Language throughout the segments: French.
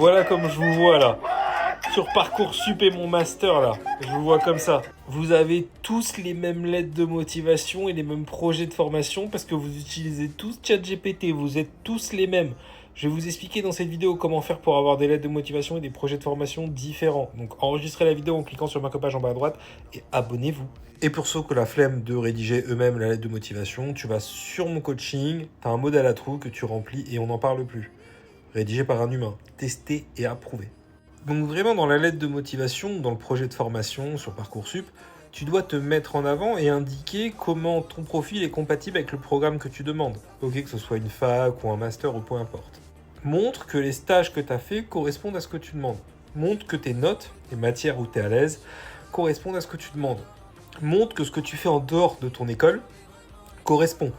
Voilà comme je vous vois là. Sur Parcoursup et mon master là. Je vous vois comme ça. Vous avez tous les mêmes lettres de motivation et les mêmes projets de formation parce que vous utilisez tous ChatGPT. Vous êtes tous les mêmes. Je vais vous expliquer dans cette vidéo comment faire pour avoir des lettres de motivation et des projets de formation différents. Donc enregistrez la vidéo en cliquant sur ma page en bas à droite et abonnez-vous. Et pour ceux qui ont la flemme de rédiger eux-mêmes la lettre de motivation, tu vas sur mon coaching, tu as un modèle à trous que tu remplis et on n'en parle plus. Rédigé par un humain, testé et approuvé. Donc vraiment dans la lettre de motivation, dans le projet de formation sur Parcoursup, tu dois te mettre en avant et indiquer comment ton profil est compatible avec le programme que tu demandes. Ok, que ce soit une fac ou un master ou peu importe. Montre que les stages que tu as fait correspondent à ce que tu demandes. Montre que tes notes, les matières où tu es à l'aise, correspondent à ce que tu demandes. Montre que ce que tu fais en dehors de ton école correspond.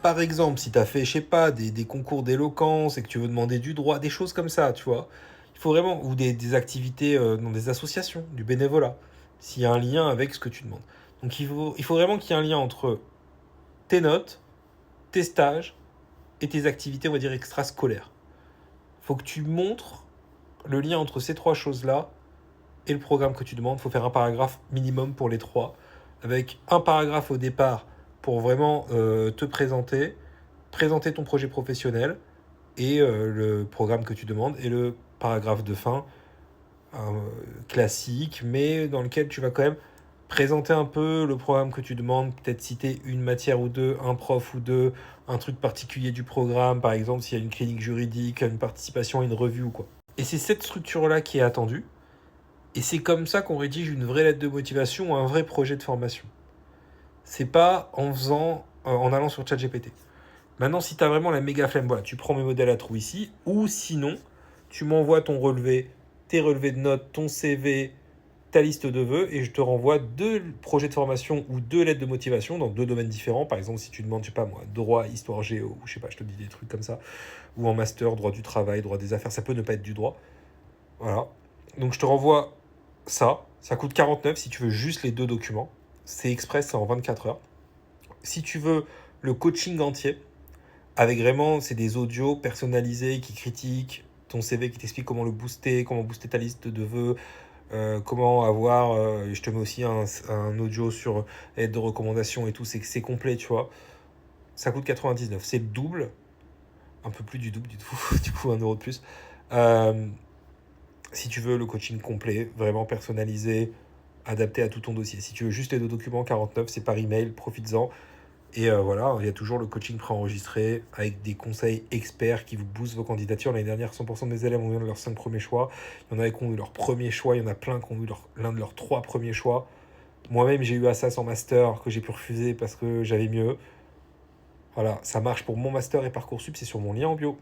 Par exemple, si tu as fait, je sais pas, des concours d'éloquence et que tu veux demander du droit, des choses comme ça, tu vois. Il faut vraiment, ou des activités dans des associations, du bénévolat, s'il y a un lien avec ce que tu demandes. Donc il faut vraiment qu'il y ait un lien entre tes notes, tes stages et tes activités, on va dire, extrascolaires. Il faut que tu montres le lien entre ces trois choses-là et le programme que tu demandes. Il faut faire un paragraphe minimum pour les trois, avec un paragraphe au départ pour vraiment te présenter ton projet professionnel et le programme que tu demandes, et le paragraphe de fin euh, classique, mais dans lequel tu vas quand même présenter un peu le programme que tu demandes, peut-être citer une matière ou deux, un prof ou deux, un truc particulier du programme, par exemple s'il y a une clinique juridique, une participation à une revue ou quoi. Et c'est cette structure-là qui est attendue, et c'est comme ça qu'on rédige une vraie lettre de motivation ou un vrai projet de formation. C'est pas en allant sur ChatGPT. Maintenant, si tu as vraiment la méga flemme, voilà, tu prends mes modèles à trous ici, ou sinon, tu m'envoies ton relevé, tes relevés de notes, ton CV, ta liste de vœux, et je te renvoie 2 projets de formation ou 2 lettres de motivation dans 2 domaines différents. Par exemple, si tu demandes, je sais pas moi, droit, histoire, géo, ou je sais pas, je te dis des trucs comme ça, ou en master, droit du travail, droit des affaires, ça peut ne pas être du droit. Voilà. Donc je te renvoie ça coûte 49 si tu veux juste les 2 documents. C'est express, c'est en 24 heures. Si tu veux le coaching entier, avec vraiment, c'est des audios personnalisés qui critiquent ton CV, qui t'expliquent comment booster ta liste de vœux, comment avoir, je te mets aussi un audio sur aide de recommandation et tout, c'est complet, tu vois. Ça coûte 99, c'est le double, un peu plus du double du tout, du coup 1 euro de plus. Euh, Si tu veux le coaching complet, vraiment personnalisé, adapté à tout ton dossier. Si tu veux juste les 2 documents, 49, c'est par email, profites-en. Et voilà, il y a toujours le coaching préenregistré avec des conseils experts qui vous boostent vos candidatures. L'année dernière, 100% de mes élèves ont eu leurs 5 premiers choix. Il y en a qui ont eu leur premier choix, il y en a plein qui ont eu l'un de leurs 3 premiers choix. Moi-même, j'ai eu Assas en master que j'ai pu refuser parce que j'avais mieux. Voilà, ça marche pour mon master et Parcoursup, c'est sur mon lien en bio.